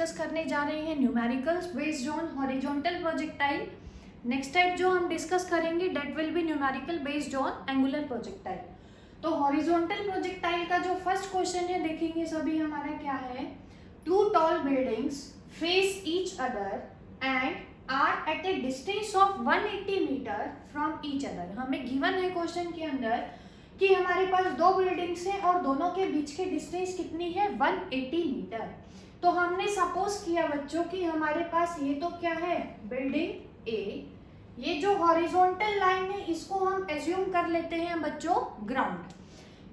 Discuss करने जा रहे हैं numericals based on horizontal projectile. Next type जो हम डिस्कस करेंगे that will be numerical based on angular projectile. तो हॉरिजॉन्टल प्रोजेक्टाइल का जो फर्स्ट क्वेश्चन है देखेंगे सभी हमारा क्या है, two tall buildings face each other and are at a distance of 180 metre from each other. हमें गिवन है क्वेश्चन के अंदर कि हमारे पास दो बिल्डिंग्स हैं और दोनों के बीच के डिस्टेंस कितनी है, 180 मीटर। तो हमने सपोज किया बच्चों कि हमारे पास ये तो क्या है, बिल्डिंग ए, ये जो हॉरिजॉन्टल लाइन है इसको हम एज्यूम कर लेते हैं बच्चों ग्राउंड।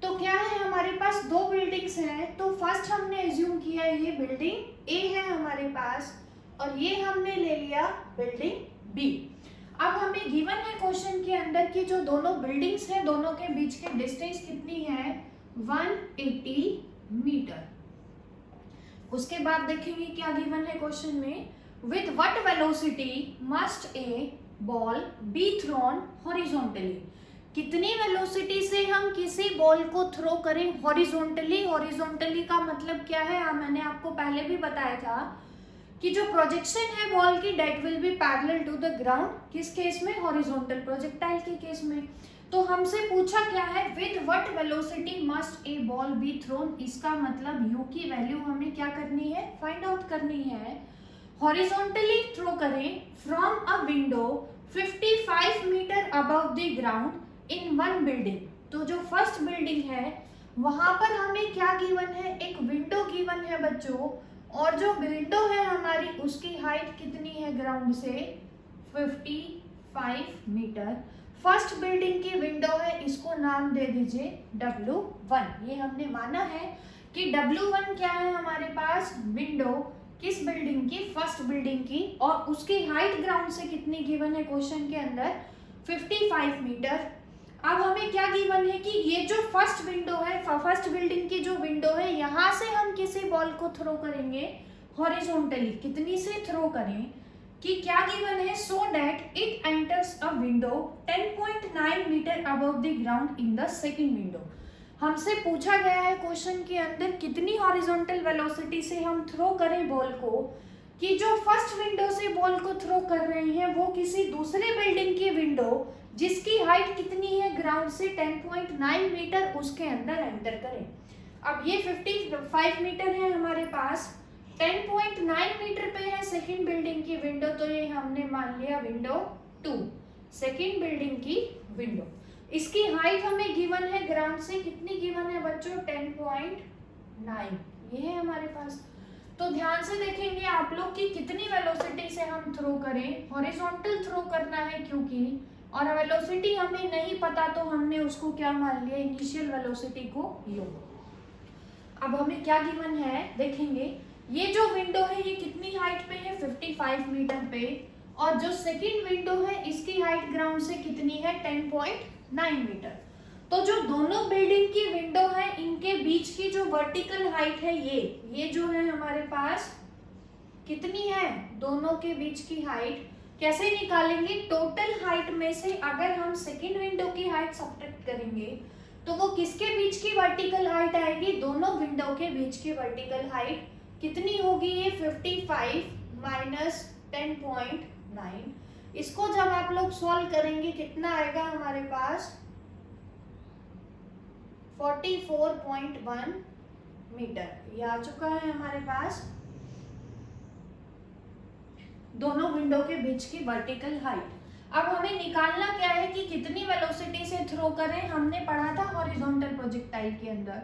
तो क्या है, हमारे पास दो बिल्डिंग्स हैं, तो फर्स्ट हमने एज्यूम किया ये बिल्डिंग ए है हमारे पास और ये हमने ले लिया बिल्डिंग बी। अब हमें गिवन है क्वेश्चन के अंदर कि जो दोनों बिल्डिंग्स हैं दोनों के बीच के डिस्टेंस कितनी है, 180 मीटर। उसके बाद देखेंगे क्या गिवन है क्वेश्चन में, with what velocity must a ball be throne horizontally. कितनी वेलोसिटी से हम किसी बॉल को थ्रो करें हॉरिजॉन्टली। हॉरिजॉन्टली का मतलब क्या है, मैंने आपको पहले भी बताया था कि जो प्रोजेक्शन है बॉल की that will be parallel to the ground. किस केस में, हॉरिजॉन्टल प्रोजेक्टाइल के केस में। तो हमसे पूछा क्या है, with what velocity must a ball be thrown. इसका मतलब यू की वैल्यू हमें क्या करनी है, फाइंड आउट करनी है। हॉरिजॉन्टली थ्रो करें from a window 55 metre above the ground in one building. तो जो फर्स्ट बिल्डिंग है वहां पर हमें क्या गिवन है, एक विंडो गिवन है बच्चों, और जो विंडो है हमारी उसकी हाइट कितनी है ग्राउंड से, 55 मीटर। फर्स्ट बिल्डिंग की विंडो है, इसको नाम दे दीजिए W1। ये हमने माना है कि W1 क्या है हमारे पास, विंडो किस बिल्डिंग की, फर्स्ट बिल्डिंग की, और उसकी हाइट ग्राउंड से कितनी गिवन है क्वेश्चन के अंदर, 55 मीटर। अब हमें क्या गिवन है कि ये जो फर्स्ट विंडो है, फर्स्ट बिल्डिंग की जो विंडो है, यहाँ से हम किसी बॉल को थ्रो करेंगे हॉरिजॉन्टली। कितनी से थ्रो करें कि क्या गिवन है, so that it enters a window 10.9 metre above the ground in the second window. हमसे पूछा गया है क्वेश्चन के अंदर कितनी हॉरिजॉन्टल वेलोसिटी से हम थ्रो करें बॉल को, कि जो फर्स्ट विंडो से बॉल को थ्रो कर रहे हैं वो किसी दूसरे बिल्डिंग की विंडो जिसकी हाइट कितनी है ग्राउंड से 10.9 मीटर, उसके अंदर एंटर करें। अब ये 55 मीटर है हमारे पास, 10.9 मीटर पे है सेकंड बिल्डिंग की विंडो, तो ये हमने मान लिया विंडो 2, सेकंड बिल्डिंग की विंडो। इसकी हाइट हमें गिवन है ग्राउंड से कितनी गिवन है बच्चों, 10.9, ये है हमारे पास। तो ध्यान से देखेंगे आप लोग कि कितनी वेलोसिटी से हम थ्रो करें, हॉरिजॉन्टल थ्रो करना है क्योंकि, और वेलोसिटी हमें नहीं पता तो हमने उसको क्या मान लिया, इनिशियल वेलोसिटी को यू। अब हमें क्या गिवन है देखेंगे, ये जो विंडो है ये कितनी हाइट पे है, 55 मीटर पे, और जो सेकंड विंडो है इसकी हाइट ग्राउंड से कितनी है, 10.9 मीटर। तो जो दोनों बिल्डिंग की विंडो है इनके बीच की जो वर्टिकल हाइट है ये जो है हमारे पास कितनी है, दोनों के बीच की हाइट कैसे निकालेंगे, टोटल हाइट में से अगर हम सेकंड विंडो की हाइट सब्ट्रैक्ट करेंगे तो वो किसके बीच की वर्टिकल हाइट आएगी, दोनों विंडो के बीच की वर्टिकल हाइट कितनी होगी, ये 55 माइनस 10.9। इसको जब आप लोग सॉल्व करेंगे कितना आएगा हमारे पास, 44.1 मीटर। ये आ चुका है हमारे पास दोनों विंडो के बीच की वर्टिकल हाइट। अब हमें निकालना क्या है कि कितनी वेलोसिटी से थ्रो करें। हमने पढ़ा था हॉरिजॉन्टल प्रोजेक्टाइल के अंदर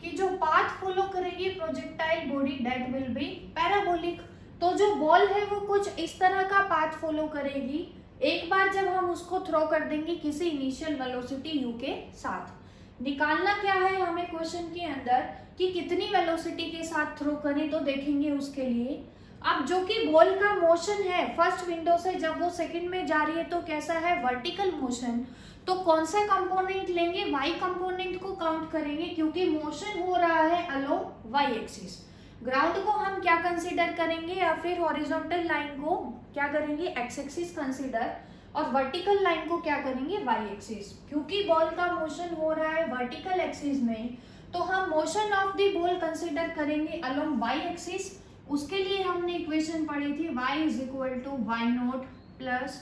कि जो पाथ फॉलो करेगी projectile body that will B parabolic. तो जो बॉल है वो कुछ इस तरह का पाथ फॉलो करेगी, एक बार जब हम उसको थ्रो कर देंगे किसी इनिशियल वेलोसिटी u के साथ। निकालना क्या है हमें क्वेश्चन के अंदर कि कितनी वेलोसिटी के साथ थ्रो करें, तो देखेंगे उसके लिए। अब जो कि बॉल का मोशन है फर्स्ट विंडो से जब वो सेकंड में जा रही है तो कैसा है, वर्टिकल मोशन। तो कौन सा कंपोनेंट लेंगे, वाई कंपोनेंट को काउंट करेंगे क्योंकि मोशन हो रहा है अलोंग वाई एक्सिस। ग्राउंड को हम क्या कंसीडर करेंगे, या फिर हॉरिजॉन्टल लाइन को क्या करेंगे, एक्स एक्सिस कंसीडर, और वर्टिकल लाइन को क्या करेंगे, वाई एक्सिस। क्योंकि बॉल का मोशन हो रहा है वर्टिकल एक्सिस में तो हम motion of the ball consider करेंगे अलोंग वाई एक्सिस। उसके लिए हमने इक्वेशन पढ़ी थी y is equal to Y naught plus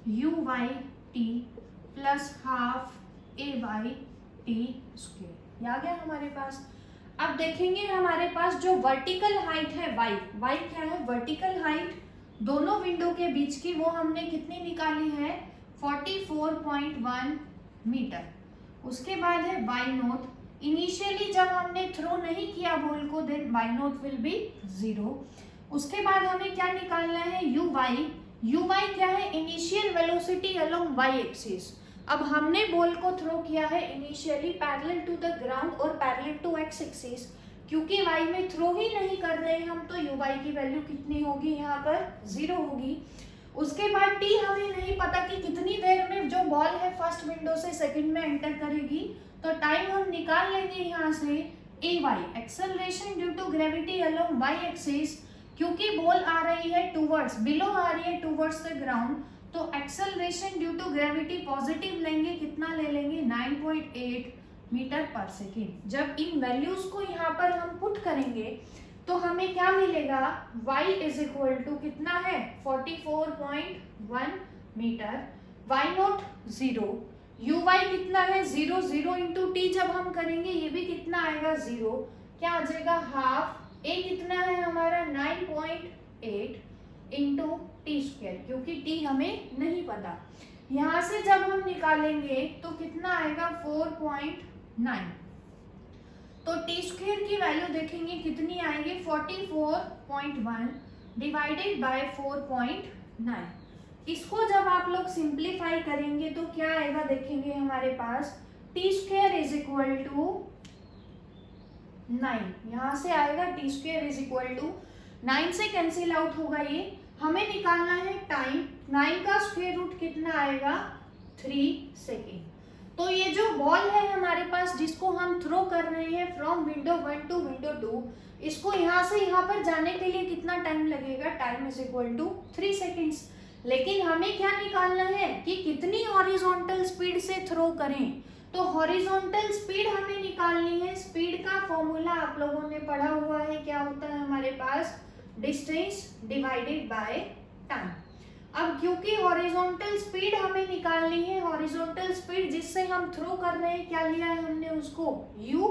U Y T plus half A Y T square. आ गया हमारे पास। अब देखेंगे हमारे पास जो वर्टिकल हाइट है y क्या है, वर्टिकल हाइट दोनों विंडो के बीच की, वो हमने कितनी निकाली है 44.1 मीटर। उसके बाद है वाई नोट, इनिशियली जब हमने थ्रो नहीं किया बॉल को then y nought will be 0। उसके बाद हमें क्या निकालना है यू वाई क्या है, initial velocity along Y axis. अब हमने बॉल को थ्रो किया है initially parallel to the ground और पैरेलल टू एक्स एक्सिस, क्योंकि वाई में थ्रो ही नहीं कर रहे हैं हम, तो यू वाई की वैल्यू कितनी होगी यहाँ पर 0 होगी। उसके बाद टी हमें नहीं पता कि कितनी देर में जो बॉल है फर्स्ट विंडो से सेकंड में एंटर करेगी, तो टाइम हम निकाल लेंगे यहाँ से A Y, acceleration due to gravity along Y axis, क्योंकि बॉल आ रही है टूवर्ड्स, बिलो आ रही है टूवर्ड्स द ग्राउंड, तो acceleration due to gravity positive लेंगे, कितना ले लेंगे 9.8 मीटर पर सेकेंड। जब इन वैल्यूज को यहाँ पर हम पुट करेंगे तो हमें क्या मिलेगा, y इज इक्वल टू कितना है 44.1 metre, y nought 0, u y कितना है 0, 0 इंटू टी जब हम करेंगे ये भी कितना आएगा 0, क्या आ जाएगा हाफ, a कितना है हमारा 9.8 इंटू टी स्क्वायर, क्योंकि टी हमें नहीं पता। यहाँ से जब हम निकालेंगे तो कितना आएगा 4.9, तो टी स्क्वायर की वैल्यू देखेंगे कितनी आएगी 44.1 डिवाइडेड बाय 4.9। इसको जब आप लोग सिंप्लीफाई करेंगे तो क्या आएगा देखेंगे हमारे पास T square is equal to 9, यहाँ से आएगा T square is equal to 9 से कैंसिल आउट होगा ये। हमें निकालना है टाइम, 9 का स्क्वायर रूट कितना आएगा 3 सेकेंड। तो ये जो बॉल है हमारे पास जिसको हम थ्रो कर रहे हैं फ्रॉम विंडो 1 टू विंडो 2, इसको यहाँ से यहाँ पर जाने के लिए कितना टाइम लगेगा, time is equal to 3 seconds. लेकिन हमें क्या निकालना है कि कितनी हॉरिजॉन्टल स्पीड से थ्रो करें, तो हॉरिजॉन्टल स्पीड हमें निकालनी है। स्पीड का फॉर्मूला आप लोगों ने पढ़ा हुआ है, क्या होता है हमारे पास डिस्टेंस डिवाइडेड बाय टाइम। अब क्योंकि हॉरिजॉन्टल स्पीड हमें निकालनी है, हॉरिजॉन्टल स्पीड जिससे हम थ्रो कर रहे हैं क्या लिया है हमने उसको u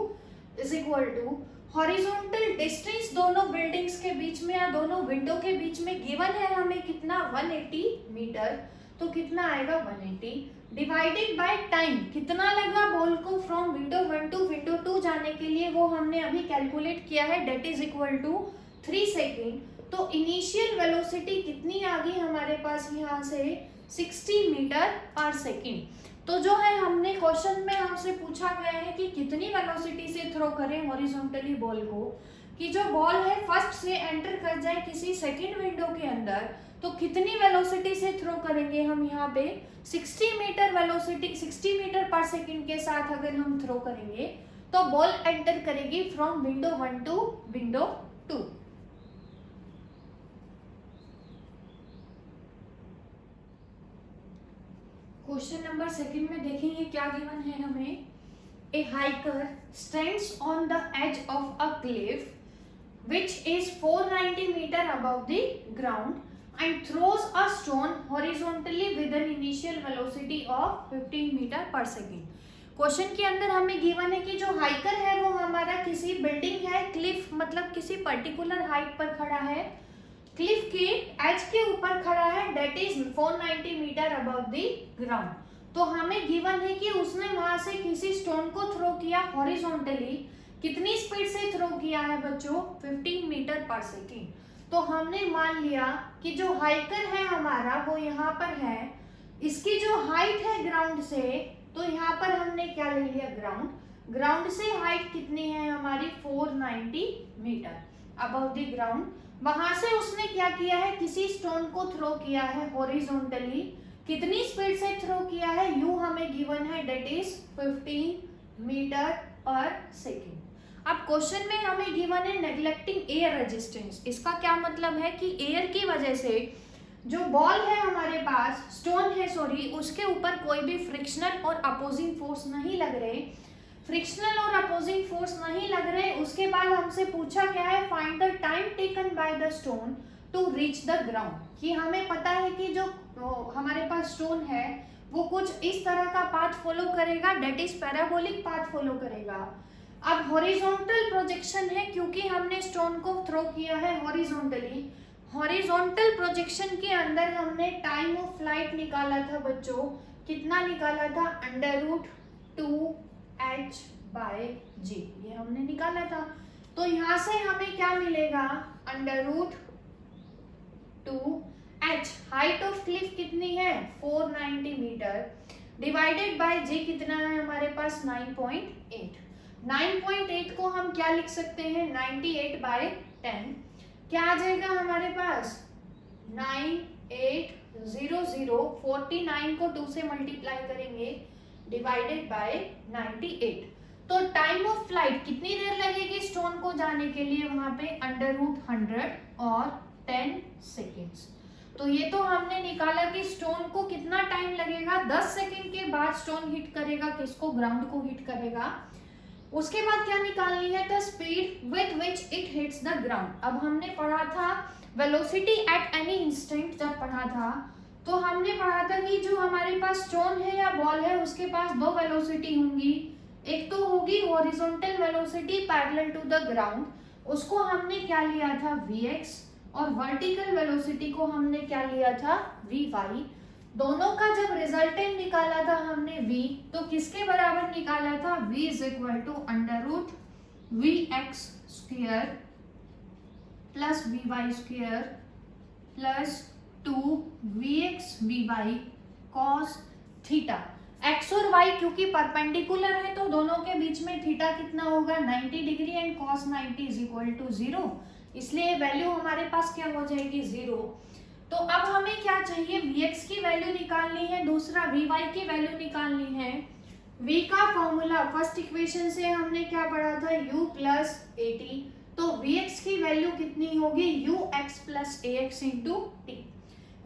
is equal to horizontal distance दोनों बिल्डिंग्स के बीच में या दोनों विंडो के बीच में गिवन है हमें कितना 180 मीटर, तो कितना आएगा 180 डिवाइडेड बाय टाइम, कितना लगा बॉल को फ्रॉम विंडो 1 टू विंडो 2 जाने के लिए वो हमने अभी कैलकुलेट किया है, that is equal to 3 second. तो इनिशियल वेलोसिटी कितनी आ गई हमारे पास यहाँ से 60 मीटर पर सेकेंड। तो जो है हमने क्वेश्चन में हमसे पूछा गया है कि कितनी वेलोसिटी से थ्रो करें हॉरिजॉन्टली बॉल को, कि जो बॉल है फर्स्ट से एंटर कर जाए किसी सेकेंड विंडो के अंदर, तो कितनी वेलोसिटी से थ्रो करेंगे हम यहाँ पे 60 मीटर वेलोसिटी, 60 मीटर पर सेकेंड के साथ अगर हम थ्रो करेंगे तो बॉल एंटर करेगी from window 1 to window 2। Question number second में देखेंगे क्या गिवन है हमें, a hiker stands on the edge of a cliff which is 490 metre above the ground and throws a stone horizontally with an initial velocity of 15 metre पर second. Question के अंदर हमें given है कि जो हाइकर है वो हमारा किसी बिल्डिंग है, क्लिफ मतलब किसी पर्टिकुलर हाइट पर खड़ा है, क्लिफ के एज के ऊपर खड़ा है, that is 490 metre above the ground. तो हमें गिवन है कि उसने वहां से किसी स्टोन को थ्रो किया हॉरिजॉन्टली, कितनी स्पीड से थ्रो किया है बच्चों 15 मीटर पर सेकेंड। तो हमने मान लिया कि जो हाइकर है हमारा वो यहाँ पर है, इसकी जो हाइट है ग्राउंड से, तो यहाँ पर हमने क्या ले लिया ग्राउंड, ग्राउंड से हाइट कितनी है हमारी 490 मीटर अबव द ग्राउंड। वहां से उसने क्या किया है किसी स्टोन को थ्रो किया है हॉरिजॉन्टली, कितनी स्पीड से थ्रो किया है u हमें गिवन है, डेट इज 15 मीटर पर सेकेंड। अब क्वेश्चन में हमें गिवन है नेग्लेक्टिंग एयर रेजिस्टेंस। इसका क्या मतलब है कि एयर की वजह से जो बॉल है हमारे पास, स्टोन है सॉरी, उसके ऊपर कोई भी फ्रिक्शनल और अपोजिंग फोर्स नहीं लग रहे। फ्रिक्शनल और अपोजिंग फोर्स नहीं लग रहे। उसके बाद हमसे पूछा क्या है, find the time taken by the stone to reach the ground, कि हमें पता है कि जो हमारे पास स्टोन है वो कुछ इस तरह का पाथ फॉलो करेगा, that is parabolic path follow करेगा। अब हॉरिजॉन्टल प्रोजेक्शन है, क्योंकि हमने स्टोन को थ्रो किया है हॉरिजॉन्टली। हॉरिजॉन्टल प्रोजेक्शन के अंदर हमने टाइम ऑफ फ्लाइट निकाला था बच्चों, कितना निकाला था, √2h/g, ये हमने निकाला था। तो यहाँ से हमें क्या मिलेगा, √2h, हाइट ऑफ क्लिफ कितनी है 490 मीटर, डिवाइडेड बाय g कितना है हमारे पास 9.8। 9.8 को हम क्या लिख सकते हैं, 98/10, क्या आ जाएगा हमारे पास 9800, 49 को 2 से मल्टीप्लाई करेंगे, डिवाइडेड बाय 98। तो टाइम ऑफ फ्लाइट कितनी देर लगेगी स्टोन को जाने के लिए वहां पे, √100 और 10 सेकेंड्स। तो ये तो हमने निकाला कि स्टोन को कितना टाइम लगेगा, 10 सेकेंड के बाद स्टोन हिट करेगा किसको, ग्राउंड को हिट करेगा। उसके बाद क्या निकालनी है, the speed with which it hits the ground. अब हमने पढ़ा था वेलोसिटी एट एनी इंस्टेंट, जब पढ़ा था तो हमने पढ़ा था कि जो हमारे पास स्टोन है या बॉल है उसके पास दो वेलोसिटी होंगी, एक तो होगी horizontal velocity parallel to the ground, उसको हमने क्या लिया था vx, और वर्टिकल वेलोसिटी को हमने क्या लिया था vy। दोनों का जब रिजल्टेंट निकाला था हमने v, तो किसके बराबर निकाला था, v = √vx² plus vy² plus 2vx/vy cos theta. x और y क्योंकि परपेंडिकुलर है तो दोनों के बीच में थीटा कितना होगा 90 डिग्री, एंड cos 90 = 0, इसलिए वैल्यू हमारे पास क्या हो जाएगी 0। तो अब हमें क्या चाहिए, vx की वैल्यू निकालनी है, दूसरा vy की वैल्यू निकालनी है। v का फॉर्मूला फर्स्ट इक्वेशन से हमने क्या पढ़ा था, u + at, तो vx की वैल्यू कितनी होगी, ux + ax × t।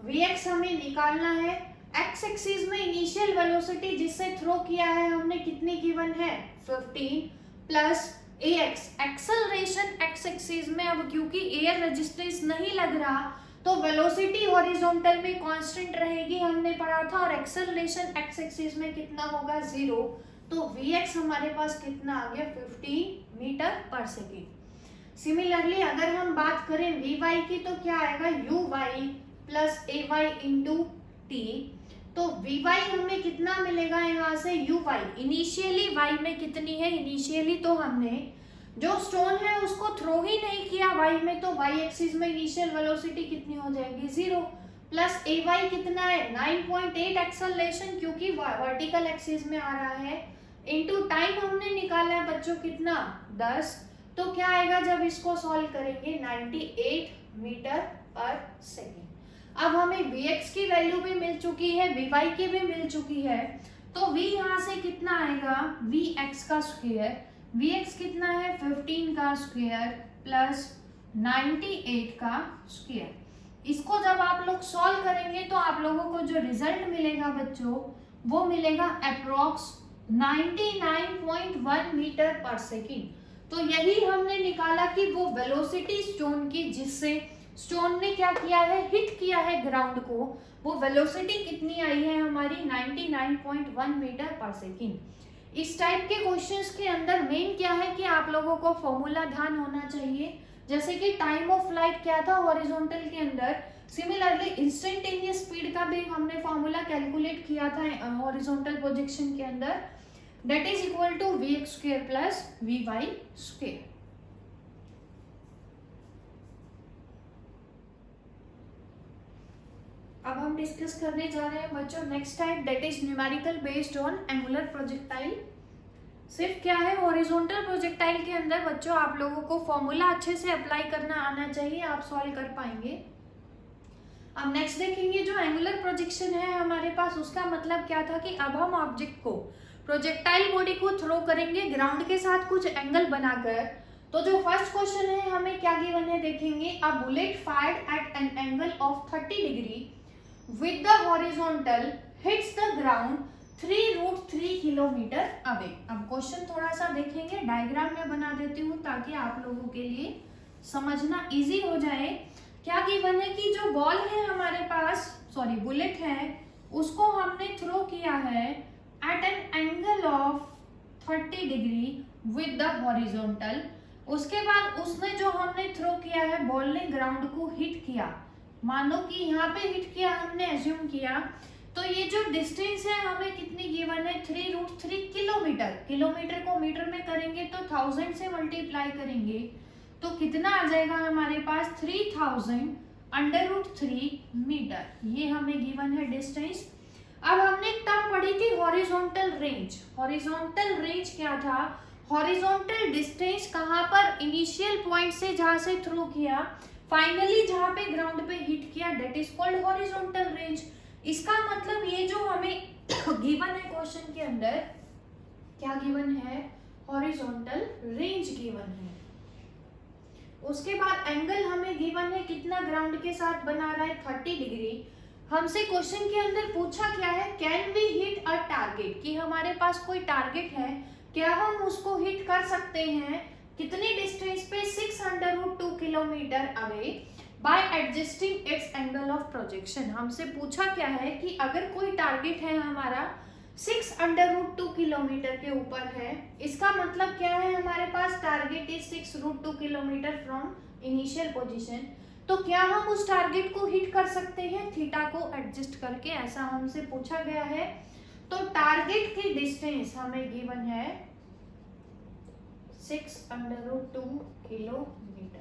vx हमें निकालना है, x एक्सिस में इनिशियल वेलोसिटी जिससे थ्रो किया है हमने कितनी गिवन है 15 plus ax, acceleration x axis में। अब क्योंकि एयर रेजिस्टेंस नहीं लग रहा तो वेलोसिटी हॉरिजॉन्टल में कांस्टेंट रहेगी, हमने पढ़ा था, और एक्सेलरेशन x एक्सिस में कितना होगा 0। तो vx हमारे पास कितना आ गया 15 मीटर/सेकेंड। सिमिलरली अगर हम बात करें vy की तो क्या आएगा uy + ay × t। तो vy हमें कितना मिलेगा यहाँ से, uy इनिशियली y में कितनी है, इनिशियली तो हमने जो स्टोन है उसको थ्रो ही नहीं किया y में, तो y एक्सिस में इनिशियल वेलोसिटी कितनी हो जाएगी 0, प्लस ay कितना है 9.8 एक्सेलरेशन क्योंकि वर्टिकल एक्सिस में आ रहा है, इनटू टाइम हमने निकाला है बच्चों कितना 10। तो क्या आएगा जब इसको सॉल्व करेंगे 98 मीटर/सेकेंड। अब हमें vx की वैल्यू भी मिल चुकी है, vy की भी मिल चुकी है, तो v यहाँ से कितना आएगा vx², vx कितना है 15² प्लस 98²। इसको जब आप लोग सॉल्व करेंगे तो आप लोगों को जो रिजल्ट मिलेगा बच्चों वो मिलेगा अप्रॉक्स 99.1 मीटर/सेकेंड। तो यही हमने निकाला कि वो वेलोसिटी स्टोन की जिससे स्टोन ने क्या किया है, हिट किया है ग्राउंड को, वो वेलोसिटी कितनी आई है हमारी 99.1 मीटर/सेकेंड। इस टाइप के क्वेश्चंस के अंदर मेन क्या है कि आप लोगों को फॉर्मूला ध्यान होना चाहिए, जैसे कि टाइम ऑफ फ्लाइट क्या था हॉरिजॉन्टल के अंदर, सिमिलरली इंस्टेंटेनियस स्पीड का भी हमने फॉर्मूला कैलकुलेट किया था हॉरिजॉन्टल प्रोजेक्शन के अंदर, that is equal to vx² plus vy²। अब हम डिस्कस करने जा रहे हैं बच्चों next type, that is numerical based on angular projectile. सिर्फ क्या है हॉरिजॉन्टल प्रोजेक्टाइल के अंदर बच्चों आप लोगों को फॉर्मूला अच्छे से अप्लाई करना आना चाहिए, आप सॉल्व कर पाएंगे। अब नेक्स्ट देखेंगे जो एंगुलर प्रोजेक्शन है हमारे पास, उसका मतलब क्या था कि अब हम ऑब्जेक्ट को प्रोजेक्टाइल बॉडी को थ्रो करेंगे ग्राउंड के साथ कुछ एंगल बनाकर। तो जो फर्स्ट क्वेश्चन है हमें क्या गिवन है देखेंगे, a bullet fired eight an angle of 30 degree with the horizontal hits the ground 3√3 kilometre away. अब क्वेश्चन थोड़ा सा देखेंगे, डायग्राम में बना देती हूँ ताकि आप लोगों के लिए समझना इजी हो जाए। क्या गिवन है कि जो बॉल है हमारे पास, सॉरी बुलेट है, उसको हमने थ्रो किया है at an angle of 30 degree with the horizontal. उसके बाद उसने जो हमने थ्रो किया है, बॉल ने ग्राउंड को हिट किया, मानो कि यहाँ पे हिट किया, हमने एज्यूम किया, तो ये जो डिस्टेंस है हमें कितनी गिवन है, 3√3 किलोमीटर। किलोमीटर को मीटर में करेंगे तो 1000 से मल्टीप्लाई करेंगे तो कितना आ जाएगा हमारे पास, 3000√3 मीटर। ये हमें गिवन है डिस्टेंस। अब हमने एक टर्म पढ़ी थी हॉरिजॉन्टल रेंज। हॉरिजॉन्टल रेंज क्या था, हॉरिजॉन्टल डिस्टेंस कहाँ पर, इनिशियल पॉइंट से जहां से थ्रो किया, फाइनली जहां पे ग्राउंड पे हिट किया, that is called horizontal range. इसका मतलब ये जो हमें गिवन है क्वेश्चन के अंदर, क्या गिवन है, हॉरिजॉन्टल रेंज गिवन है। उसके बाद एंगल हमें गिवन है कितना, ग्राउंड के साथ बना रहा है 30 डिग्री। हमसे क्वेश्चन के अंदर पूछा क्या है, can we hit a target, कि हमारे पास कोई टारगेट है, क्या हम उसको हिट कर सकते हैं, कितनी डिस्टेंस पे, 6√2 kilometre away by adjusting it's angle of projection. हमसे पूछा क्या है कि अगर कोई टारगेट है हमारा 6√2 किलोमीटर के ऊपर है, इसका मतलब क्या है, हमारे पास target is 6√2 kilometre from initial position, तो क्या हम उस टारगेट को हिट कर सकते हैं थीटा को एडजस्ट करके, ऐसा हमसे पूछा गया है। तो टारगेट की डिस्टेंस हमें गिवन है 6√2 किलोमीटर।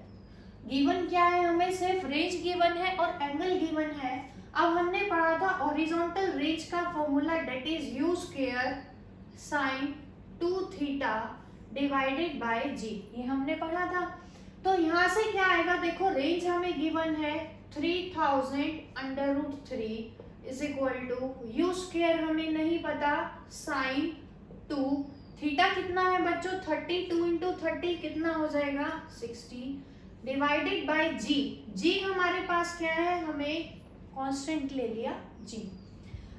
गिवन क्या है, हमें सिर्फ रेंज गिवन है और एंगल गिवन है। अब हमने पढ़ा था हॉरिजॉन्टल रेंज का formula, that is u square sine 2 theta divided by g, ये हमने पढ़ा था। तो यहाँ से क्या आएगा, देखो रेंज हमें गिवन है 3000√3 is equal to u square हमें नहीं पता, साइन 2, थीटा कितना है बच्चों, 32 इंटू 30 कितना हो जाएगा, 60 डिवाइडेड बाय जी। जी हमारे पास क्या है, हमें कांस्टेंट ले लिया जी।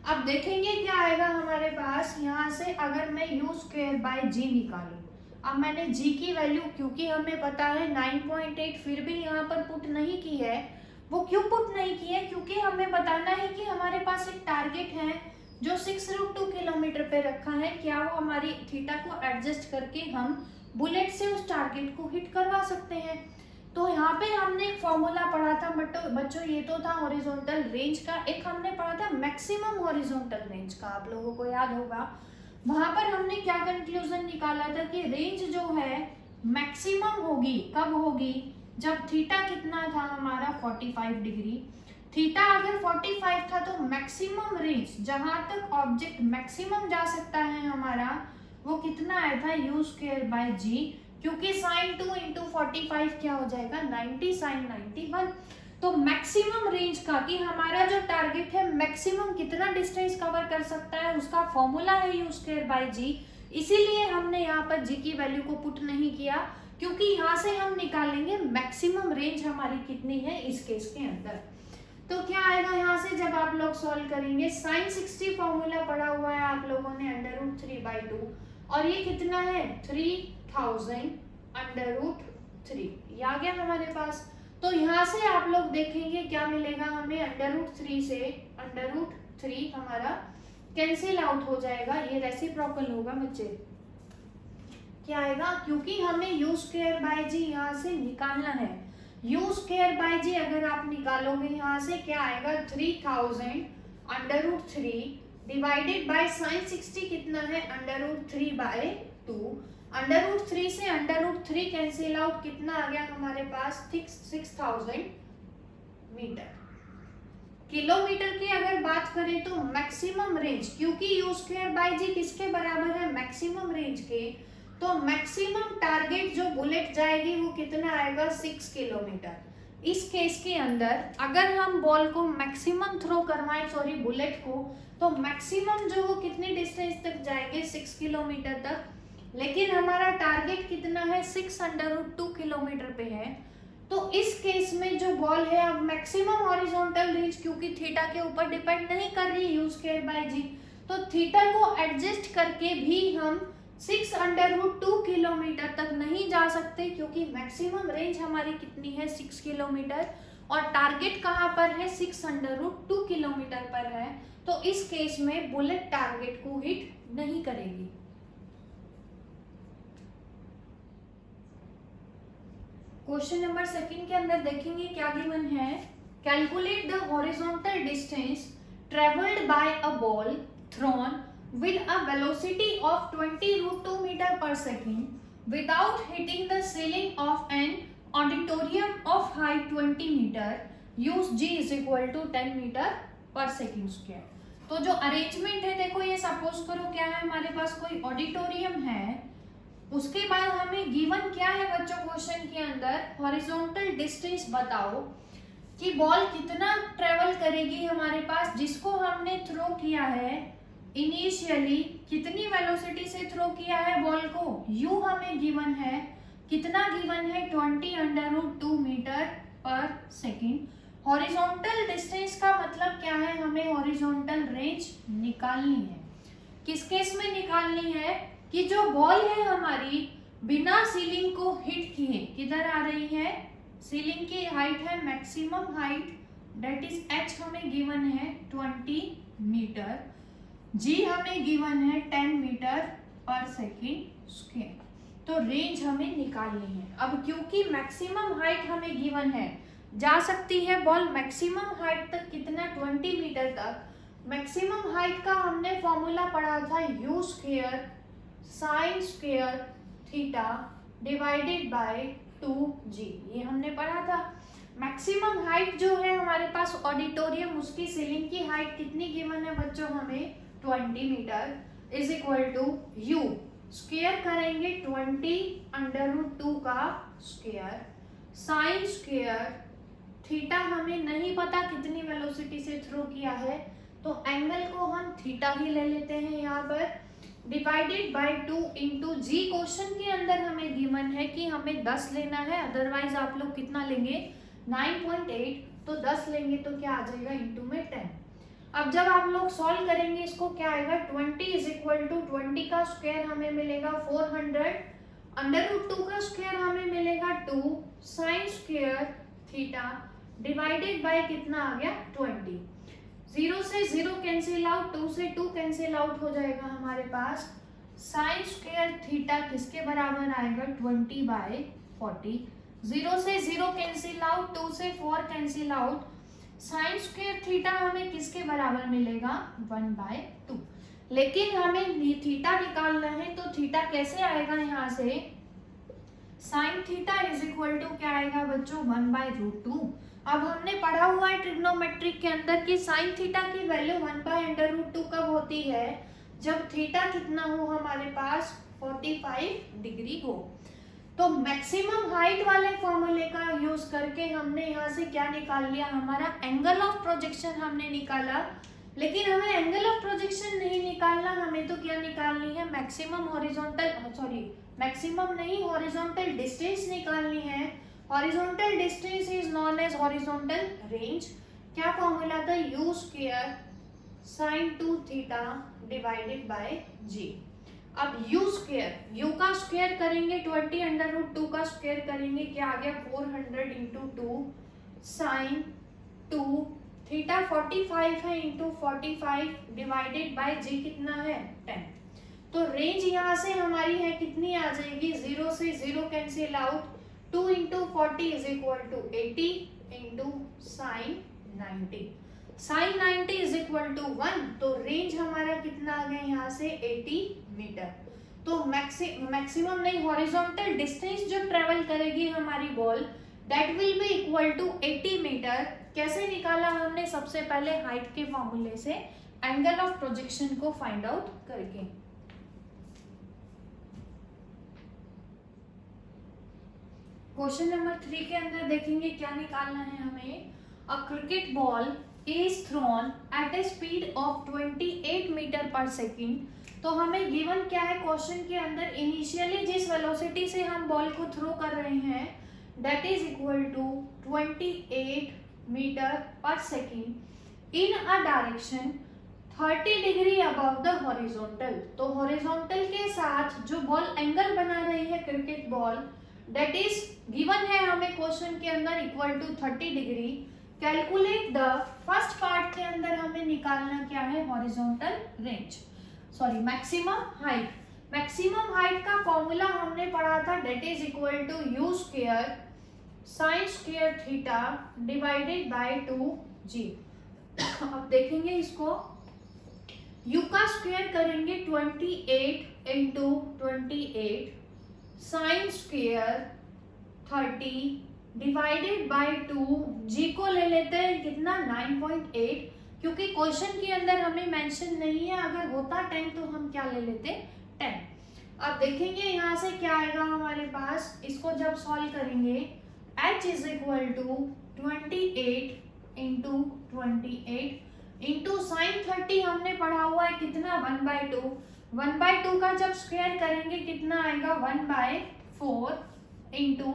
अब देखेंगे क्या आएगा हमारे पास, यहाँ से अगर मैं यू स्क्वायर बाय जी निकालूं, अब मैंने g की वैल्यू, क्योंकि हमें पता है 9.8 फिर भी यहाँ पर पुट नहीं की है, वो क्यों पुट नहीं की है, क्योंकि हमें बताना है कि हमारे पास एक टारगेट है जो 6√2 किलोमीटर पे रखा है, क्या वो हमारी थीटा को एडजस्ट करके हम बुलेट से उस टारगेट को हिट करवा सकते हैं। तो यहाँ पे हमने एक फॉर्मूला पढ़ा था बच्चों, ये तो था हॉरिजॉन्टल रेंज का, एक हमने पढ़ा था मैक्सिमम हॉरिजॉन्टल रेंज का, आप लोगों को याद होगा। वहां पर हमने क्या कंक्लूजन निकाला था कि रेंज जो है मैक्सिमम होगी, कब होगी, जब थीटा कितना था हमारा 45 डिग्री। थीटा अगर 45 था तो मैक्सिमम रेंज, जहां तक ऑब्जेक्ट मैक्सिमम जा सकता है हमारा, वो कितना आया था, यू स्क्वायर बाय जी, क्योंकि साइन 2 इंटू 45 क्या हो जाएगा, 90 साइन 91। तो मैक्सिमम रेंज का, कि हमारा जो टारगेट है मैक्सिमम कितना डिस्टेंस कवर कर सकता है, उसका फॉर्मूला है यू स्क्वायर बाय जी। इसीलिए हमने यहाँ पर जी की वैल्यू को पुट नहीं किया, क्योंकि यहाँ से हम निकालेंगे मैक्सिमम रेंज हमारी कितनी है इस केस के अंदर। तो क्या आएगा यहाँ से, जब आप लोग सॉल्व करेंगे, साइन 60 फॉर्मूला पढ़ा हुआ है आप लोगों ने, √3/2, और ये कितना है 3000√3, ये आ गया हमारे पास। तो यहाँ से आप लोग देखेंगे क्या मिलेगा हमें, √3 से √3 हमारा कैंसिल आउट हो जाएगा, ये रेसिप्रोकल होगा बच्चे। क्या आएगा, क्योंकि हमें यू स्क्वायर बाय जी यहाँ से निकालना है, यू स्क्वायर बाय जी अगर आप निकालोगे यहाँ से क्या आएगा, 3000√3 डिवाइडेड बाय साइन 60 कितना है, √3/2, √3 से √3 कैंसिल आउट, कितना आ गया हमारे पास, 6000 मीटर। किलोमीटर की अगर बात करें तो मैक्सिमम रेंज, क्योंकि यू स्क्वायर बाय जी किसके बराबर है, मैक्सिमम रेंज के, तो मैक्सिमम टारगेट जो बुलेट जाएगी वो कितना आएगा, 6 किलोमीटर। इस केस के अंदर अगर हम बॉल को मैक्सिमम थ्रो करवाएं, सॉरी बुलेट को, तो मैक्सिमम जो वो कितनी डिस्टेंस तक जाएंगे, 6 किलोमीटर तक, लेकिन हमारा टारगेट कितना है, 6√2 किलोमीटर पे है। तो इस केस में जो बॉल है, अब मैक्सिमम हॉरिजॉन्टल रेंज क्योंकि थीटा के ऊपर डिपेंड नहीं कर रही यू स्क्वायर बाय जी, तो तो थीटा को एडजस्ट करके भी हम 6√2 किलोमीटर तक नहीं जा सकते, क्योंकि मैक्सिमम रेंज हमारी कितनी है 6 किलोमीटर, और टारगेट कहाँ पर है 6√2 किलोमीटर पर है। तो इस केस में बुलेट टारगेट को हिट नहीं करेगी। क्वेश्चन नंबर 2 के अंदर देखेंगे क्या गिवन है। Calculate the horizontal distance travelled by a ball thrown with a velocity of 20√2 meter per second without hitting the ceiling of an auditorium of height 20 meter, use g is equal to 10 meter per second square। तो जो arrangement है देखो, ये suppose करो क्या है, हमारे पास कोई ऑडिटोरियम है, उसके बाद हमें गिवन क्या है बच्चों क्वेश्चन के अंदर, हॉरिजॉन्टल डिस्टेंस बताओ कि बॉल कितना ट्रेवल करेगी हमारे पास, जिसको हमने थ्रो किया है इनिशियली कितनी वेलोसिटी से थ्रो किया है बॉल को, u हमें गिवन है, कितना गिवन है 20√2 मीटर पर सेकेंड। हॉरिजॉन्टल डिस्टेंस का मतलब क्या है, हमें हॉरिजॉन्टल रेंज निकालनी है। किस केस में निकालनी है कि जो बॉल है हमारी बिना सीलिंग को हिट किए किधर आ रही है, सीलिंग की हाइट है maximum height, that is h हमें गिवन है 20 मीटर, g हमें गिवन है 10 मीटर पर सेकेंड स्क्वायर। तो रेंज हमें निकालनी है। अब क्योंकि मैक्सिमम हाइट हमें गिवन है, जा सकती है बॉल मैक्सिमम हाइट तक कितना 20 मीटर तक। मैक्सिमम हाइट का हमने फॉर्मूला पढ़ा था u square sine square theta divided by 2g, ये हमने पढ़ा था। मैक्सिमम हाइट जो है हमारे पास ऑडिटोरियम, उसकी सीलिंग की हाइट कितनी गिवन है बच्चों हमें 20 metre, is equal to u square करेंगे 20√2 का स्क्वायर साइन स्क्वायर थीटा, हमें नहीं पता कितनी वेलोसिटी से थ्रो किया है, तो एंगल को हम थीटा ही ले लेते हैं यहाँ पर, divided by 2 into g. Question के अंदर हमें गिवन है कि हमें 10 लेना है, अदरवाइज आप लोग कितना लेंगे 9.8, तो 10 लेंगे तो क्या आ जाएगा इंटू में 10। अब जब आप लोग सॉल्व करेंगे इसको क्या आएगा, 20 इज इक्वल टू 20 का स्क्वायर हमें मिलेगा 400, √2 का स्क्वायर हमें मिलेगा 2 sign square theta divided bye कितना आ गया 20। 0 से 0 कैंसिल आउट, 2 से 2 कैंसिल आउट हो जाएगा हमारे पास, साइन स्क्वायर थीटा किसके बराबर आएगा 20/40। 0 से 0 कैंसिल आउट, 2 से 4 cancel out, sign square theta हमें किसके बराबर मिलेगा 1/2। लेकिन हमें थीटा निकालना है, तो थीटा कैसे आएगा यहाँ से, sine theta is equal to क्या आएगा बच्चों 1/√2। अब हमने पढ़ा हुआ है ट्रिग्नोमेट्रिक के अंदर कि साइन थीटा की वैल्यू 1/√2 कब होती है, जब थीटा कितना हो हमारे पास 45 डिग्री हो। तो मैक्सिमम हाइट वाले फॉर्मूले का यूज करके हमने यहाँ से क्या निकाल लिया, हमारा एंगल ऑफ प्रोजेक्शन हमने निकाला। लेकिन हमें एंगल ऑफ प्रोजेक्शन नहीं निकालना, हमें तो क्या निकालनी है मैक्सिमम हॉरिजॉन्टल डिस्टेंस निकालनी है। Horizontal distance is known as horizontal range. क्या फॉर्मूला था, u square sine 2 theta divided by g। अब u स्क्वायर, u का स्क्वायर करेंगे 20√2 का स्क्वायर करेंगे, क्या आ गया 400 इंटू 2 साइन 2 थीटा 45 है इंटू 45 डिवाइडेड बाय g कितना है 10। तो रेंज यहाँ से हमारी है कितनी आ जाएगी, 0 से 0 cancel out, 2 into 40 is equal to 80 into sine 90, sine 90 is equal to 1। तो रेंज हमारा कितना आ गया यहाँ से 80 मीटर। तो मैक्सिमम नहीं, हॉरिजॉन्टल डिस्टेंस जो ट्रेवल करेगी हमारी ball that will be equal to 80 metre. कैसे निकाला हमने, सबसे पहले हाइट के फॉर्मूले से एंगल ऑफ प्रोजेक्शन को फाइंड आउट करके। क्वेश्चन नंबर 3 के अंदर देखेंगे क्या निकालना है हमें। A cricket ball is thrown at a speed of 28 metre पर सेकेंड। तो हमें गिवन क्या है क्वेश्चन के अंदर, इनिशियली जिस वेलोसिटी से हम बॉल को थ्रो कर रहे हैं that is equal to 28 metre पर second in a direction 30 degree above the horizontal. तो हॉरिजॉन्टल के साथ जो बॉल एंगल बना रही है cricket ball, that is given है हमें क्वेश्चन के अंदर equal to 30 degree. Calculate the first part के अंदर हमें निकालना क्या है, horizontal range, sorry maximum height. Maximum height का फॉर्मूला हमने पढ़ा था, that is equal to u square sine square theta divided by 2g। अब देखेंगे इसको, u का स्क्वायर करेंगे 28 into 28 sine square 30 divided by 2, g को ले लेते हैं कितना 9.8, क्योंकि क्वेश्चन के अंदर हमें मेंशन नहीं है, अगर होता 10 तो हम क्या ले लेते 10। अब देखेंगे यहाँ से क्या आएगा हमारे पास, इसको जब सॉल्व करेंगे h is equal to 28 into 28 into sine 30 हमने पढ़ा हुआ है कितना 1/2, 1/2 का जब स्क्वायर करेंगे कितना आएगा 1/4 इंटू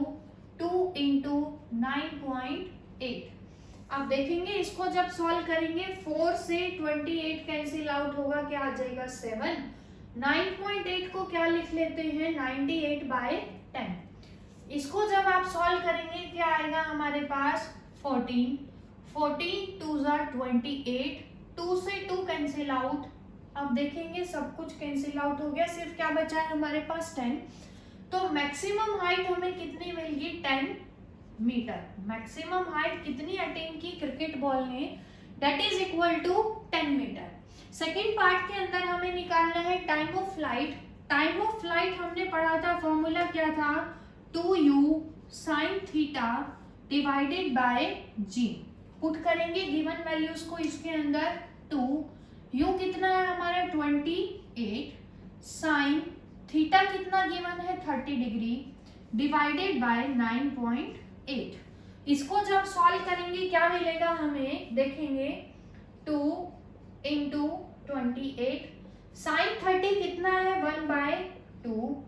2 इंटू 9.8। अब देखेंगे इसको जब सॉल्व करेंगे 4 से 28 कैंसिल आउट होगा, क्या आ जाएगा 7। 9.8 को क्या लिख लेते हैं 98/10। इसको जब आप सॉल्व करेंगे क्या आएगा हमारे पास 14, 2 28, 2 से 2 कैंसिल आउट। अब देखेंगे सब कुछ कैंसिल आउट हो गया, सिर्फ क्या बचा है हमारे पास 10। तो मैक्सिमम हाइट हमें कितनी मिलेगी 10 मीटर। मैक्सिमम हाइट कितनी अटेन की क्रिकेट बॉल ने, that is equal to 10 metre. Second part के अंदर हमें निकालना है time of flight. Time of flight हमने पढ़ा था, फॉर्मूला क्या था 2u sine theta divided by g। Put करेंगे गिवन वैल्यूज को इसके अंदर, 2u कितना है हमारा 28, साइन थीटा कितना गिवन है 30 डिग्री डिवाइडेड बाय 9.8। इसको जब सॉल्व करेंगे क्या मिलेगा हमें, देखेंगे 2 इंटू 28 साइन 30 कितना है 1/2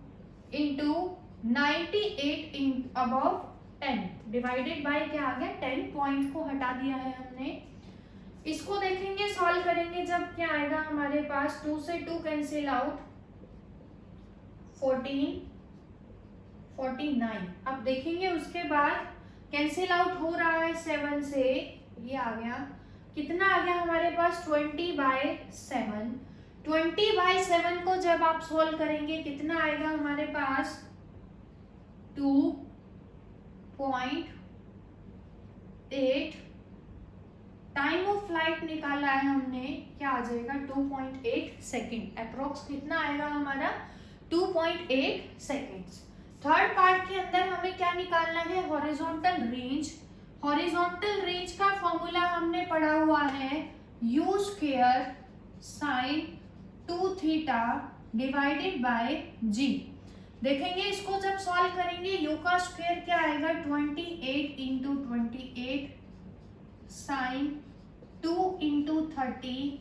into 98 in above 10 divided by क्या आ गया 10, पॉइंट को हटा दिया है हमने। इसको देखेंगे सॉल्व करेंगे जब क्या आएगा हमारे पास 2 से 2 कैंसिल आउट 14, 49। अब देखेंगे उसके बाद कैंसिल आउट हो रहा है 7 से, ये आ गया कितना आ गया हमारे पास 20/7। 20/7 को जब आप सॉल्व करेंगे कितना आएगा हमारे पास 2.8। टाइम ऑफ फ्लाइट निकाला है हमने, क्या आ जाएगा 2.8 सेकेंड। अप्रोक्स कितना आएगा हमारा 2.8 सेकेंड्स। थर्ड पार्ट के अंदर हमें क्या निकालना है हॉरिजॉन्टल रेंज। हॉरिजॉन्टल रेंज का फॉर्मूला हमने पढ़ा हुआ है u square sine 2 theta divided by g। देखेंगे इसको जब सॉल्व करेंगे u का स्क्वायर क्या आएगा 28 into 28 sine 2 into 30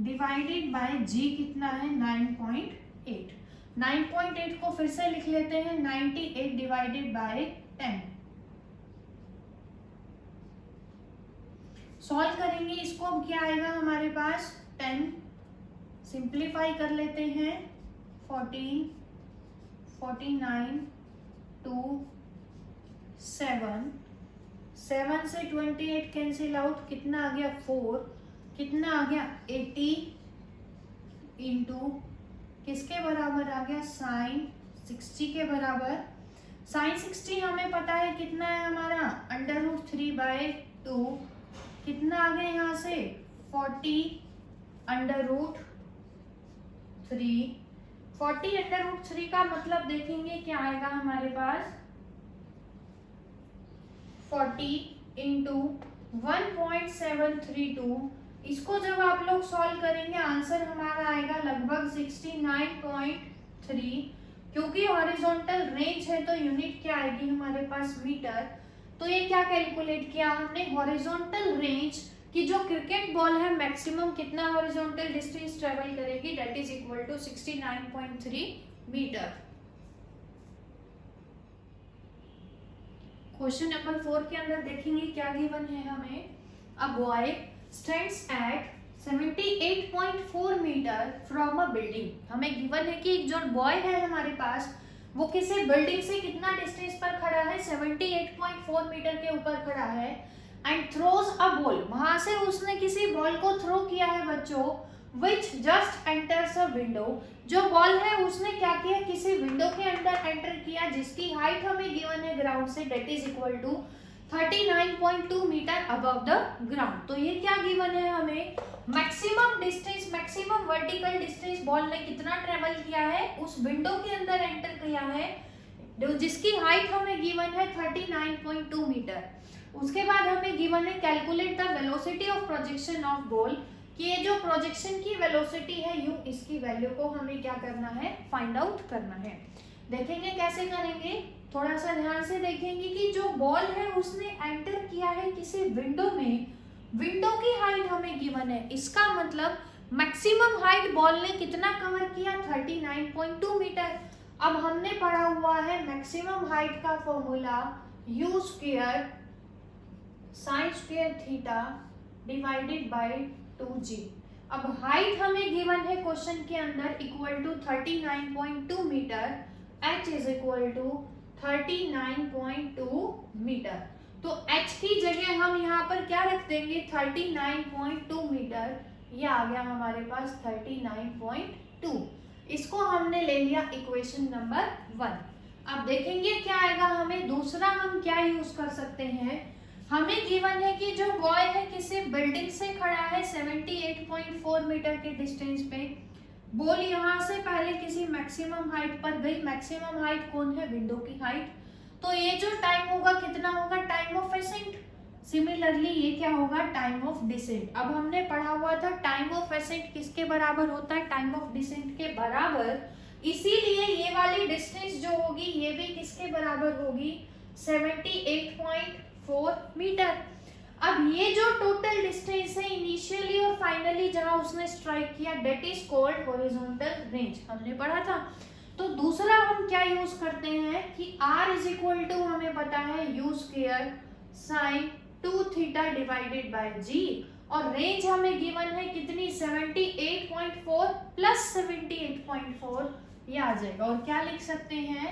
divided by g कितना है 9.8। 9.8 को फिर से लिख लेते हैं 98 डिवाइडेड बाय 10। सॉल्व करेंगे इसको क्या आएगा हमारे पास 10, सिंप्लीफाई कर लेते हैं 14, 49 2 7, 7 से 28 कैंसिल आउट कितना आ गया 4, कितना आ गया 80 इंटू किसके बराबर आ गया साइन 60 के बराबर। साइन 60 हमें पता है कितना है हमारा √3/2, कितना आ गया यहाँ से 40 √3। 40 √3 का मतलब देखेंगे क्या आएगा हमारे पास 40 इंटू 1.732। इसको जब आप लोग सॉल्व करेंगे आंसर हमारा आएगा लगभग 69.3। क्योंकि हॉरिजॉन्टल रेंज है तो यूनिट क्या आएगी हमारे पास मीटर। तो ये क्या कैलकुलेट किया हमने हॉरिजॉन्टल रेंज कि जो क्रिकेट बॉल है मैक्सिमम कितना हॉरिजॉन्टल डिस्टेंस ट्रेवल करेगी, that is equal to 69.3 metre. Question number 4 के अंदर देखेंगे क्या गिवन है हमें। A boy stands at 78.4 metre from a building. हमें गिवन है कि एक जो बॉय है हमारे पास वो किसी बिल्डिंग से कितना डिस्टेंस पर खड़ा है, 78.4 मीटर के ऊपर खड़ा है। एंड थ्रोज अ बॉल, वहां से उसने किसी बॉल को थ्रो किया है बच्चों, which just enters a window. जो बॉल है उसने क्या किया, किसी विंडो के अंदर एंटर किया जिसकी हाइट हमें गिवन है ग्राउंड से, that is equal to 39.2 metre above the ground. तो ये क्या गिवन है हमें, maximum distance, maximum vertical distance ball ने कितना ट्रेवल किया है, उस विंडो के अंदर एंटर किया है जिसकी हाइट हमें गिवन है 39.2 मीटर। उसके बाद हमें गिवन है calculate the velocity of projection of ball, कि ये जो प्रोजेक्शन की वेलोसिटी है यू, इसकी वैल्यू को हमें क्या करना है, फाइंड आउट करना है। देखेंगे कैसे करेंगे, थोड़ा सा ध्यान से देखेंगे कि जो बॉल है उसने एंटर किया है किसी विंडो में, विंडो की हाइट हमें गिवन है, इसका मतलब मैक्सिमम हाइट बॉल ने कितना कवर किया, 39.2 मीटर। अब हमने पढ़ा हुआ है मैक्सिमम हाइट का formula u square sine square theta divided by 2g। अब हाइट हमें गिवन है क्वेश्चन के अंदर equal to 39.2 metre, h is equal to 39.2 metre. तो h की जगह हम यहाँ पर क्या रख देंगे, 39.2 मीटर, ये आ गया हमारे पास 39.2। इसको हमने ले लिया इक्वेशन नंबर 1। अब देखेंगे क्या आएगा हमें, दूसरा हम क्या यूज कर सकते हैं, हमें गिवन है कि जो बॉय है किसी बिल्डिंग से खड़ा है 78.4 मीटर के डिस्टेंस पे, बॉल यहाँ से पहले किसी मैक्सिमम हाइट पर गई, मैक्सिमम हाइट कौन है, विंडो की हाइट। तो ये जो टाइम होगा कितना होगा, टाइम ऑफ एसेंट। सिमिलरली ये क्या होगा, टाइम ऑफ डिसेंट। अब हमने पढ़ा हुआ था टाइम ऑफ एसेंट किसके बराबर होता है, टाइम ऑफ डिसेंट के बराबर, इसीलिए ये वाली डिस्टेंस जो होगी ये भी किसके बराबर होगी, 78.4 मीटर। अब ये जो टोटल डिस्टेंस है इनिशियली और फाइनली जहां उसने स्ट्राइक किया, that is called horizontal range, हमने पढ़ा था। तो दूसरा हम क्या यूज करते हैं कि r इज इक्वल टू हमें पता है u square sine 2 theta divided by g, और रेंज हमें गिवन है कितनी, 78.4 प्लस 78.4, ये आ जाएगा। और क्या लिख सकते हैं,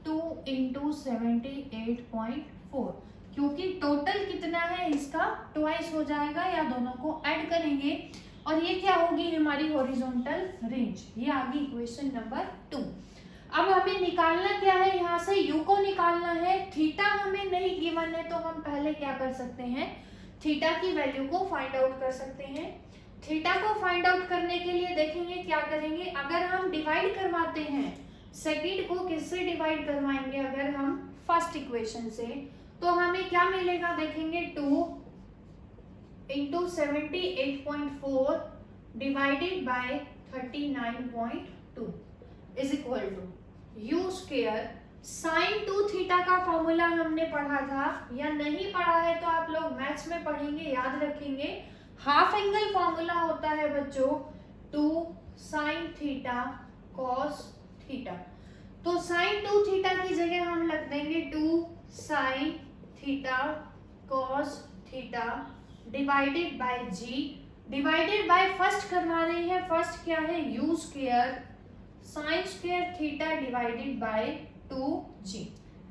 2 इंटू 78.4, क्योंकि टोटल कितना है इसका ट्वाइस हो जाएगा, या दोनों को ऐड करेंगे और ये क्या होगी हमारी हॉरिजॉन्टल रेंज। ये आ गई इक्वेशन नंबर 2। अब हमें निकालना क्या है, यहाँ से u को निकालना है, थीटा हमें नहीं गिवन है तो हम पहले क्या कर सकते हैं, थीटा की वैल्यू को फाइंड आउट कर सकते हैं। थीटा को फाइंड आउट करने के लिए देखेंगे क्या करेंगे, अगर हम डिवाइड करवाते हैं सेकंड को, किससे डिवाइड करवाएंगे, अगर हम फर्स्ट इक्वेशन से, तो हमें क्या मिलेगा, देखेंगे 2 into 78.4 divided by 39.2 is equal to u square sine 2 theta का फॉर्मूला हमने पढ़ा था, या नहीं पढ़ा है तो आप लोग मैथ्स में पढ़ेंगे, याद रखेंगे। हाफ एंगल फॉर्मूला होता है बच्चों 2 साइन थीटा कॉस थीटा। तो साइन 2 थीटा की जगह हम रख देंगे 2 sine theta cos theta divided by g, divided by first करवा रहे हैं, फर्स्ट क्या है u square sine square theta divided by 2g।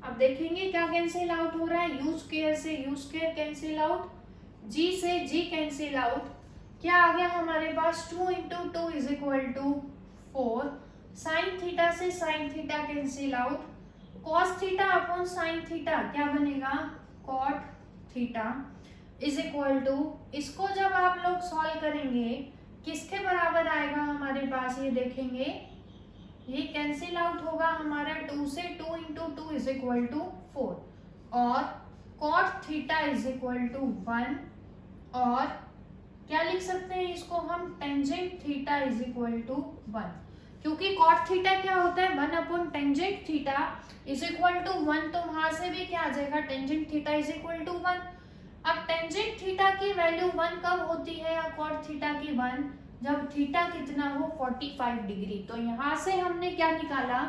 अब देखेंगे क्या कैंसिल आउट हो रहा है, u स्क्वायर से u square cancel out, g से g कैंसिल आउट, क्या आ गया हमारे पास 2 into 2 is equal to 4, sine theta से sine theta cancel out, cos theta upon sine theta क्या बनेगा, cot theta is equal to, इसको जब आप लोग सॉल्व करेंगे किसके बराबर आएगा हमारे पास, ये देखेंगे ये कैंसिल आउट होगा हमारा 2 से, 2 इंटू 2 इज इक्वल टू 4, और cot theta is equal to 1, और क्या लिख सकते हैं इसको हम, tangent theta is equal to 1, क्योंकि कॉट थीटा क्या होता है 1 upon tangent theta is equal to 1, तो वहां से भी क्या आ जाएगा, tangent theta is equal to 1। अब टेंजेंट थीटा की वैल्यू 1 कब होती है, या कॉट थीटा की 1, जब थीटा कितना हो 45 डिग्री। तो यहाँ से हमने क्या निकाला,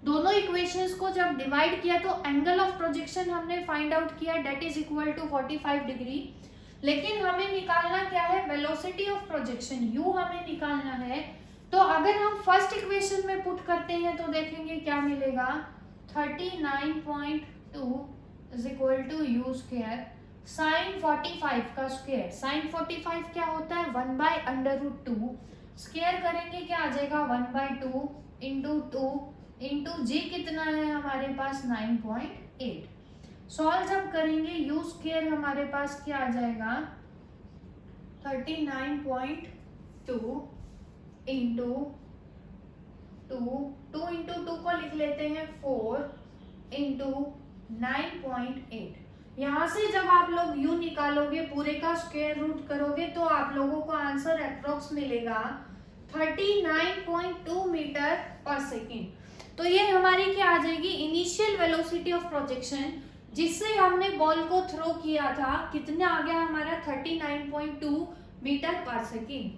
दोनों इक्वेशंस को जब डिवाइड किया तो एंगल ऑफ प्रोजेक्शन हमने फाइंड आउट किया, that is equal to 45 degree. लेकिन हमें निकालना क्या है, वेलोसिटी ऑफ प्रोजेक्शन u हमें निकालना है। तो अगर हम फर्स्ट इक्वेशन में पुट करते हैं तो देखेंगे क्या मिलेगा, 39.2 is equal to u square sine 45 का स्क्वायर। साइन 45 क्या होता है, 1/√2 स्क्वायर करेंगे क्या आ जाएगा 1/2 इंटू 2 इंटू जी कितना है हमारे पास 9.8। सॉल्व जब करेंगे यू स्क्वायर हमारे पास क्या आ जाएगा 39.2 इंटू 2 इंटू 2 को लिख लेते हैं 4 इंटू 9.8। यहाँ से जब आप लोग u निकालोगे, पूरे का स्क्वायर रूट करोगे तो आप लोगों को आंसर अप्रोक्स मिलेगा 39.2 मीटर पर सेकेंड। तो ये हमारी क्या आ जाएगी, इनिशियल वेलोसिटी ऑफ प्रोजेक्शन जिससे हमने बॉल को थ्रो किया था, कितना आ गया हमारा 39.2 मीटर पर सेकेंड।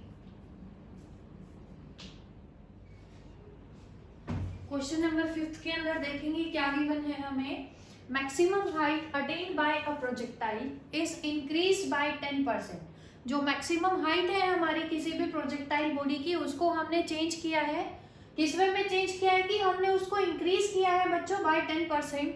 क्वेश्चन नंबर 5 के अंदर देखेंगे क्या गिवन है हमें, maximum height attend bye a projectile is increased by 10%। जो मैक्सिमम हाइट है हमारी किसी भी प्रोजेक्टाइल बॉडी की, उसको हमने चेंज किया है। किस वे में चेंज किया है कि हमने उसको इंक्रीज किया है बच्चों बाय 10%।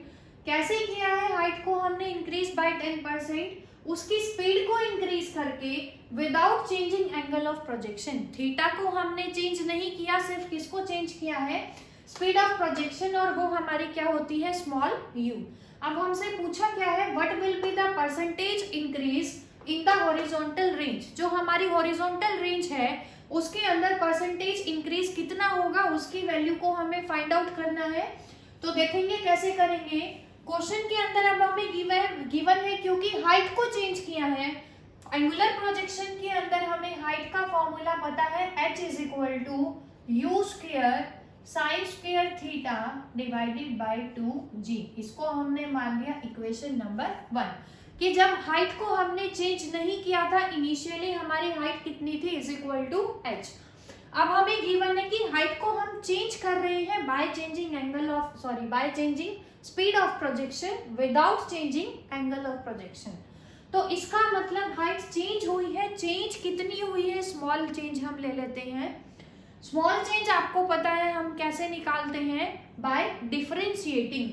कैसे किया है, हाइट को हमने इंक्रीज बाय 10%, उसकी स्पीड को इंक्रीज करके without changing angle of projection. Theta को हमने चेंज नहीं किया, सिर्फ किसको चेंज किया है, स्पीड ऑफ प्रोजेक्शन, और वो हमारी क्या होती है स्मॉल u। अब हमसे पूछा क्या है, what will be the percentage increase in the horizontal range. जो हमारी हॉरिजॉन्टल रेंज है उसके अंदर परसेंटेज इंक्रीज कितना होगा, उसकी वैल्यू को हमें फाइंड आउट करना है। तो देखेंगे कैसे करेंगे। क्वेश्चन के अंदर अब हमें गिवन है क्योंकि हाइट को चेंज किया है। एंगुलर प्रोजेक्शन के अंदर हमें हाइट का फॉर्मूला पता है, h is equal to u square sine square theta divided by 2g। इसको हमने मान लिया इक्वेशन नंबर 1 कि जब हाइट को हमने चेंज नहीं किया था, इनिशियली हमारी हाइट कितनी थी, इज इक्वल टू h। अब हमें गिवन है कि हाइट को हम चेंज कर रहे हैं by changing speed of projection without changing angle of projection. तो इसका मतलब हाइट चेंज हुई है। चेंज कितनी हुई है, स्मॉल चेंज हम ले लेते हैं। स्मॉल चेंज आपको पता है हम कैसे निकालते हैं, बाय डिफरेंशिएटिंग।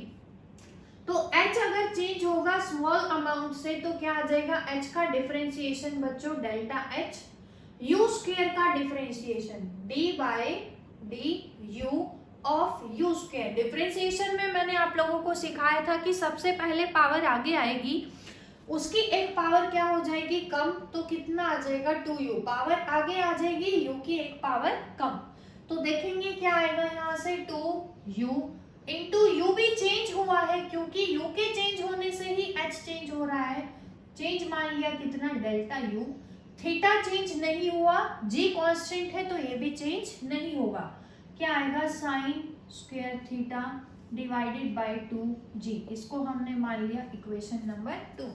तो h अगर चेंज होगा स्मॉल अमाउंट से तो क्या आ जाएगा, h का डिफरेंशिएशन बच्चों डेल्टा h, u स्क्वायर का differentiation d by d u of u square. Differentiation में मैंने आप लोगों को सिखाया था कि सबसे पहले पावर आगे आएगी, उसकी एक पावर क्या हो जाएगी कम, तो कितना आ जाएगा 2u। पावर आगे आ जाएगी, u की एक पावर कम, तो देखेंगे क्या आएगा यहाँ से 2u इंटू u भी चेंज हुआ है क्योंकि u के चेंज होने से ही h चेंज हो रहा है। चेंज मान लिया कितना डेल्टा u। थीटा चेंज नहीं हुआ, g कांस्टेंट है तो ये भी चेंज नहीं होगा। क्या आएगा sign square theta divided by 2g। इसको हमने मान लिया इक्वेशन नंबर 2।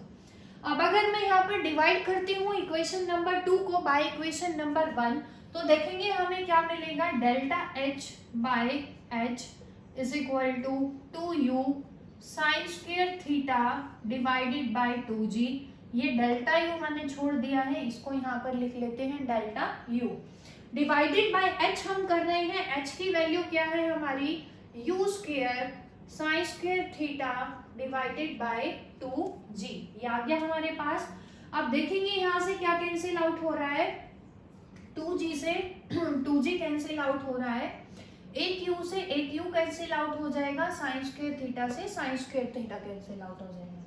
अब अगर मैं यहाँ पर डिवाइड करती हूँ इक्वेशन नंबर 2 को बाय इक्वेशन नंबर 1 तो देखेंगे हमें क्या मिलेगा, delta h by h is equal to 2u sine square theta divided by 2g। ये डेल्टा u मैंने छोड़ दिया है, इसको यहाँ पर लिख लेते हैं delta u divided by h हम कर रहे हैं। h की वैल्यू क्या है हमारी, u square sine square theta divided by 2g। ये आ गया हमारे पास। अब देखेंगे यहाँ से क्या कैंसिल आउट हो रहा है, 2g से 2g कैंसिल आउट हो रहा है, एक u से एक u कैंसिल आउट हो जाएगा, साइन स्क्वायर थीटा से sign square theta cancel out हो जाएगा।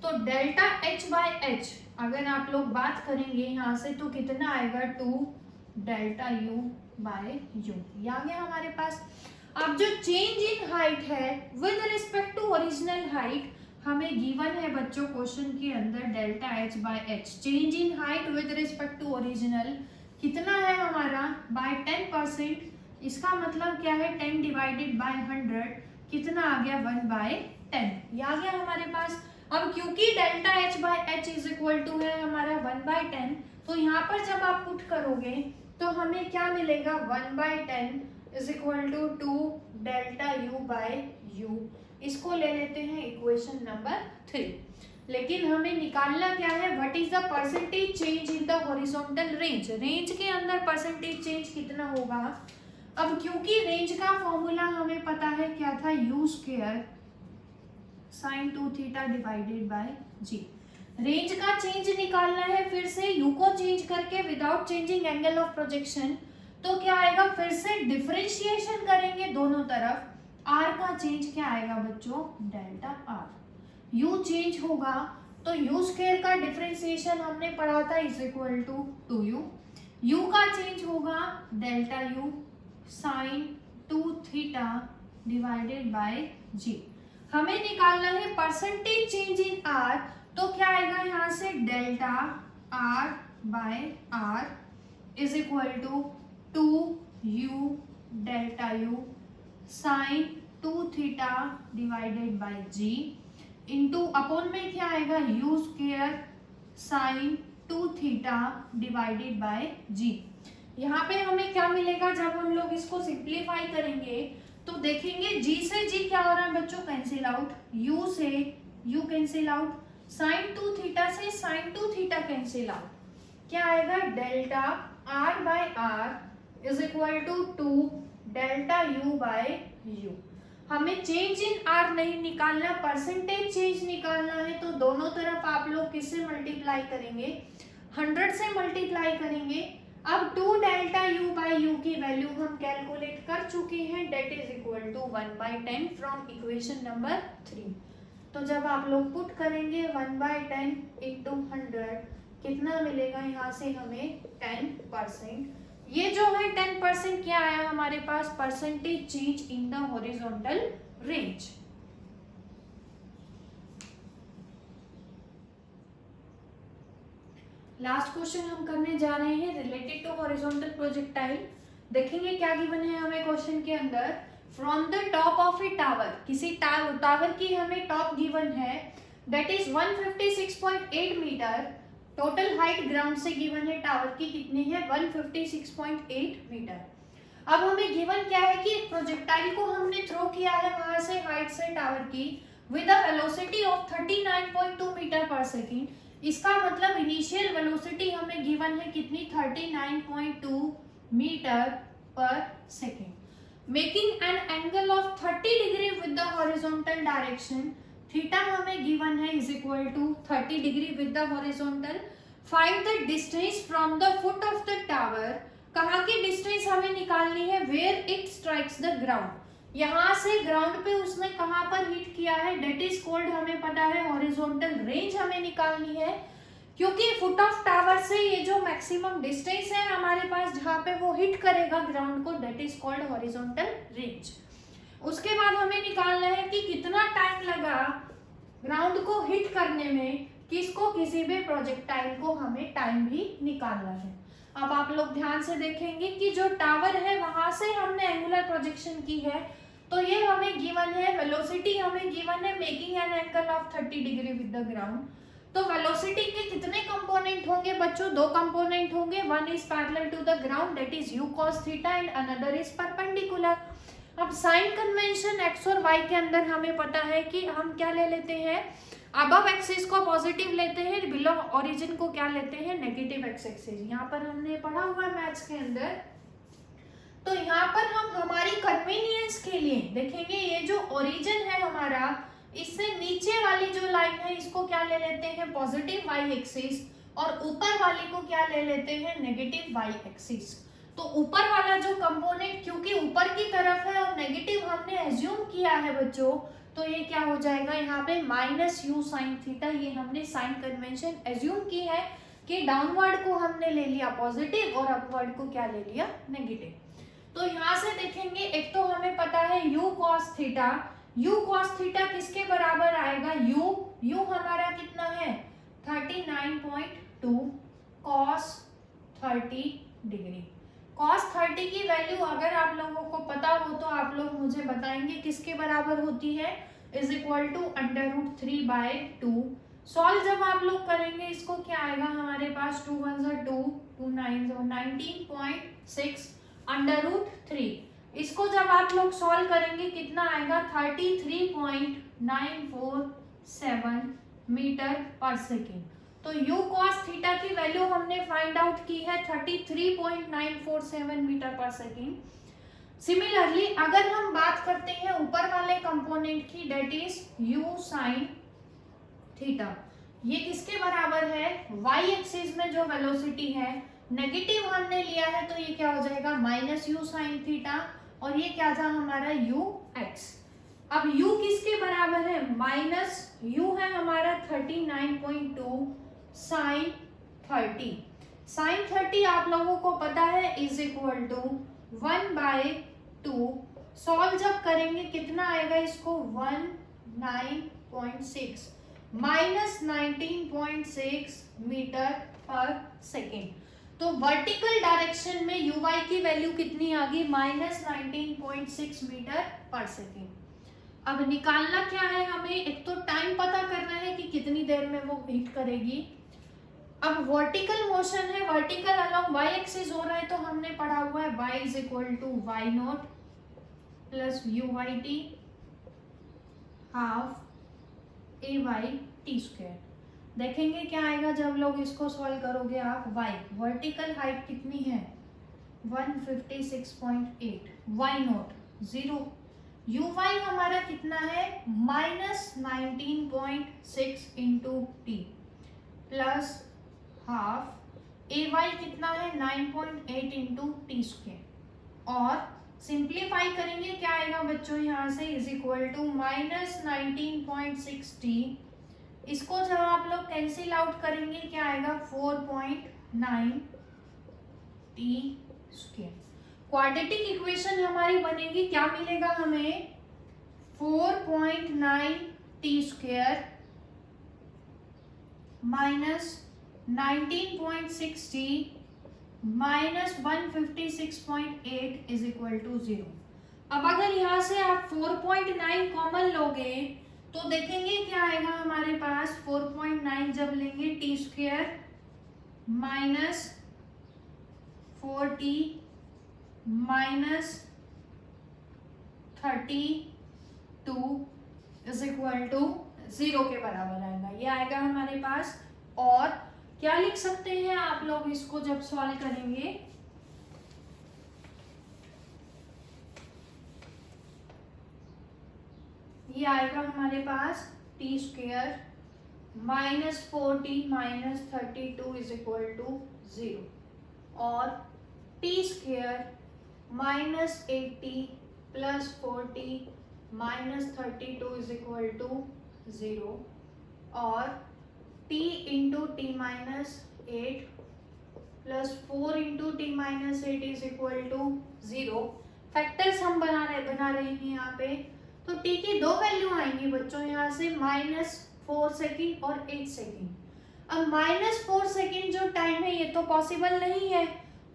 तो डेल्टा h बाय h अगर आप लोग बात करेंगे यहाँ से तो कितना आएगा 2 डेल्टा u बाय u। ये आ गया हमारे पास। अब जो चेंज इन हाइट है with respect to original height हमें गिवन है बच्चों क्वेश्चन के अंदर, delta h by h change in height with respect to original कितना है हमारा, बाय 10%। इसका मतलब क्या है 10 डिवाइडेड बाय 100 कितना आ गया 1 बाय 10। ये आ गया हमारे पास। अब क्योंकि delta h by h is equal to है हमारा 1 बाय 10, तो यहाँ पर जब आप पुट करोगे तो हमें क्या मिलेगा 1 by 10 is equal to 2 delta u by u। इसको ले लेते हैं इक्वेशन नंबर 3। लेकिन हमें निकालना क्या है, what is the percentage change in the horizontal range, range के अंदर परसेंटेज चेंज कितना होगा। अब क्योंकि रेंज का फॉर्मूला हमें पता है क्या था, u square sine 2 theta divided by g. Range का चेंज निकालना है, फिर से यू को चेंज करके without changing angle of projection, तो क्या आएगा, फिर से डिफरेंशिएशन करेंगे दोनों तरफ, आर का चेंज क्या आएगा बच्चों, डेल्टा आर। यू चेंज होगा तो यू स्क्वायर का डिफरेंशिएशन हमने पढ़ा था is equal to 2u, u का चेंज होगा delta u sine 2 theta divided by g. हमें निकालना है परसेंटेज चेंज इन आर, तो क्या आएगा यहाँ से delta r by r is equal to 2u delta u sine 2 theta divided by g into upon में क्या आएगा, u square sine 2 theta divided by g. यहाँ पे हमें क्या मिलेगा, जब हम लोग इसको सिंप्लीफाई करेंगे तो देखेंगे जी से जी क्या हो रहा है बच्चों, कैंसिल आउट, यू से u cancel out, sine 2 theta से साइन 2 थीटा कैंसिल आउट, क्या आएगा delta r by r is equal to 2 delta u by u. हमें चेंज इन आर नहीं निकालना, परसेंटेज चेंज निकालना है, तो दोनों तरफ आप लोग किससे मल्टीप्लाई करेंगे, 100 से मल्टीप्लाई करेंगे। अब 2 डेल्टा यू बाय यू की वैल्यू हम कैलकुलेट कर चुके हैं, that is equal to 1/10 from equation number 3। तो जब आप लोग पुट करेंगे 1/10 इंटू 100 कितना मिलेगा, यहाँ से हमें 10%। ये जो है 10% क्या आया हमारे पास, percentage change in the horizontal range. Last question हम करने जा रहे हैं रिलेटेड टू हॉरिजॉन्टल प्रोजेक्टाइल। देखेंगे क्या गिवन है हमें क्वेश्चन के अंदर, from the top of a tower, किसी टावर की हमें टॉप गिवन है, that is 156.8 meter, total height ground से गिवन है टावर की कितनी है, 156.8 मीटर। अब हमें गिवन क्या है कि प्रोजेक्टाइल को हमने थ्रो किया है वहां से हाइट से टावर की with a velocity of 39.2 meter पर सेकेंड। इसका मतलब इनिशियल वेलोसिटी हमें गिवन है कितनी, 39.2 मीटर पर second. Making an angle of 30 degree with the horizontal direction, theta हमें गिवन है is equal to 30 degree with the horizontal. Find the distance from the foot of the tower, कहाँ की distance हमें निकालनी है, where it strikes the ground, यहाँ से ground पे उसने कहाँ पर हिट किया है, डेट इज कॉल्ड हमें पता है हॉरिजॉन्टल रेंज हमें निकालनी है, क्योंकि फुट ऑफ टावर से ये जो मैक्सिमम डिस्टेंस है हमारे पास जहाँ पे वो हिट करेगा ग्राउंड को, that is called horizontal range. उसके बाद हमें निकालना है कि कितना टाइम लगा ग्राउंड को हिट करने में, किसको, किसी भी प्रोजेक्टाइल को हमें टाइम भी निकालना है। अब आप लोग ध्यान से देखेंगे कि जो टावर है वहां से हमने एंगुलर प्रोजेक्शन की है, तो ये हमें गिवन है, वेलोसिटी हमें गिवन है making an angle of 30 degree with the ground. तो वेलोसिटी के कितने कंपोनेंट होंगे बच्चों, दो कंपोनेंट होंगे, one is parallel to the ground that is u cos theta and another is perpendicular. अब साइन कन्वेंशन एक्स और वाई के अंदर हमें पता है कि हम क्या ले लेते हैं, अबव एक्सिस को पॉजिटिव लेते हैं, बिलो ओरिजिन को क्या लेते हैं, नेगेटिव एक्स एक्सिस। यहाँ पर हमने पढ़ा हुआ है मैथ्स के अंदर। तो यहाँ पर हम हमारी कन्वीनियंस के लिए देखेंगे, ये जो ओरिजिन है हमारा, इससे नीचे वाली जो लाइन है इसको क्या ले लेते हैं, पॉजिटिव वाई एक्सिस, और ऊपर वाली को क्या ले लेते हैं, नेगेटिव वाई एक्सिस। तो ऊपर वाला जो कंपोनेंट क्योंकि ऊपर की तरफ है और नेगेटिव हमने एज्यूम किया है बच्चों, तो ये क्या हो जाएगा यहाँ पे माइनस यू साइन थीटा, ये हमने साइन कन्वेंशन एज्यूम की है कि डाउनवर्ड को हमने ले लिया पॉजिटिव और अपवर्ड को क्या ले लिया, नेगेटिव। तो यहाँ से देखेंगे, एक तो हमें पता है u cos theta, u cos theta किसके बराबर आएगा, u हमारा कितना है 39.2 cos 30 डिग्री। cos 30 की वैल्यू अगर आप लोगों को पता हो तो आप लोग मुझे बताएंगे किसके बराबर होती है, इज इक्वल टू √3/2। सॉल्व जब आप लोग करेंगे इसको क्या आएगा हमारे पास, 2 1 2 2 9 19.6 √3। इसको जब आप लोग सॉल्व करेंगे कितना आएगा, 33.947 मीटर पर सेकेंड। तो u cos थीटा की वैल्यू हमने फाइंड आउट की है 33.947 मीटर पर सेकेंड। सिमिलरली अगर हम बात करते हैं ऊपर वाले कंपोनेंट की, that is u sin theta, ये किसके बराबर है, y एक्सिस में जो वेलोसिटी है नेगेटिव हमने लिया है तो ये क्या हो जाएगा माइनस u sin थीटा, और ये क्या था हमारा ux। अब u किसके बराबर है, माइनस u है हमारा 39.2 साइन 30। साइन 30 आप लोगों को पता है इज इक्वल टू 1/2। सॉल्व जब करेंगे कितना आएगा इसको 19.6 माइनस 19.6 मीटर पर सेकेंड। तो वर्टिकल डायरेक्शन में uy की वैल्यू कितनी आ गई, माइनस 19.6 मीटर पर सेकेंड। अब निकालना क्या है हमें, एक तो टाइम पता करना है कि कितनी देर में वो हिट करेगी। अब वर्टिकल मोशन है, वर्टिकल अलोंग y एक्सिस हो रहा है, तो हमने पढ़ा हुआ है y is equal to y not plus uy t half a y t square. देखेंगे क्या आएगा जब लोग इसको सॉल्व करोगे आप। y वर्टिकल हाइट कितनी है 156.8, y नॉट 0, uy हमारा कितना है minus 19.6 into t plus half ay कितना है 9.8 इंटू टी स्क्वायर, और सिंप्लीफाई करेंगे क्या आएगा बच्चों यहाँ से is equal to minus 19.6 t. इसको जब आप लोग कैंसिल आउट करेंगे क्या आएगा 4.9 टी स्क्वायर। क्वाड्रेटिक इक्वेशन हमारी बनेगी, क्या मिलेगा हमें 4.9 t square minus 19.6 t minus 156.8 is equal to 0। अब अगर यहाँ से आप 4.9 कॉमन लोगे तो देखेंगे क्या आएगा हमारे पास 4.9 जब लेंगे t square minus 4t minus 32 is equal to 0 के बराबर आएगा, ये आएगा हमारे पास। और क्या लिख सकते हैं आप लोग इसको जब सॉल्व करेंगे, ये आएगा हमारे पास T square minus 4t minus 32 is equal to 0, और t square minus 8t plus 4t minus 32 is equal to 0, और t into t minus 8 plus 4 into t minus 8 is equal to 0। Factors हम बना रहे हैं यहाँ पे, तो t की दो वैल्यू आएंगी बच्चों यहाँ से -4 सेकेंड और 8 सेकेंड। अब -4 सेकेंड जो टाइम है ये तो पॉसिबल नहीं है,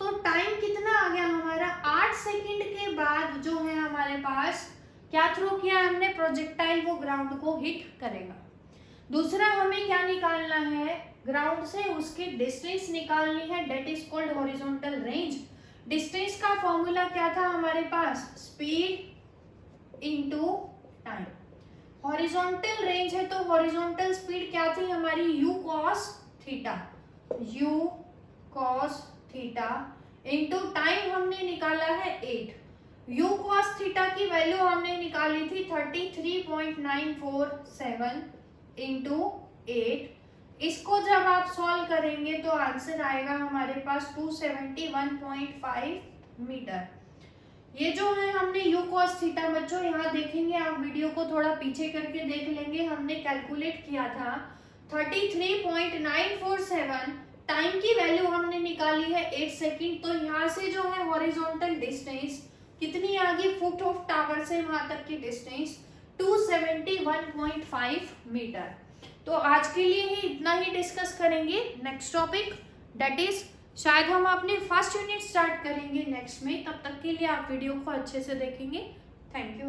तो टाइम कितना आ गया हमारा 8 सेकेंड के बाद जो है हमारे पास क्या थ्रो किया हमने प्रोजेक्टाइल, वो ग्राउंड को हिट करेगा। दूसरा हमें क्या निकालना है, ग्राउंड से उसकी डिस्टेंस निकालनी है, that is called horizontal range. Distance का फॉर्मूला क्या था हमारे पास, speed into time. Horizontal range है तो हॉरिजॉन्टल स्पीड क्या थी हमारी u cos theta, u cos theta into time हमने निकाला है 8। u cos थीटा की वैल्यू हमने निकाली थी 33.947 इंटू 8। इसको जब आप सॉल्व करेंगे तो आंसर आएगा हमारे पास 271.5 मीटर। ये जो है हमने u cos थीटा बच्चों यहाँ देखेंगे, आप वीडियो को थोड़ा पीछे करके देख लेंगे, हमने कैलकुलेट किया था 33.947, टाइम की वैल्यू हमने निकाली है 8 सेकंड। तो यहाँ से जो है हॉरिजॉन्टल डिस्टेंस कितनी आ गई, फुट ऑफ टावर से वहां तक की डिस्टेंस 271.5 मीटर। तो आज के लिए ही इतना ही डिस्कस करेंगे। नेक्स्ट टॉपिक दैट इज शायद हम अपनी फर्स्ट यूनिट स्टार्ट करेंगे नेक्स्ट में, तब तक के लिए आप वीडियो को अच्छे से देखेंगे। Thank you.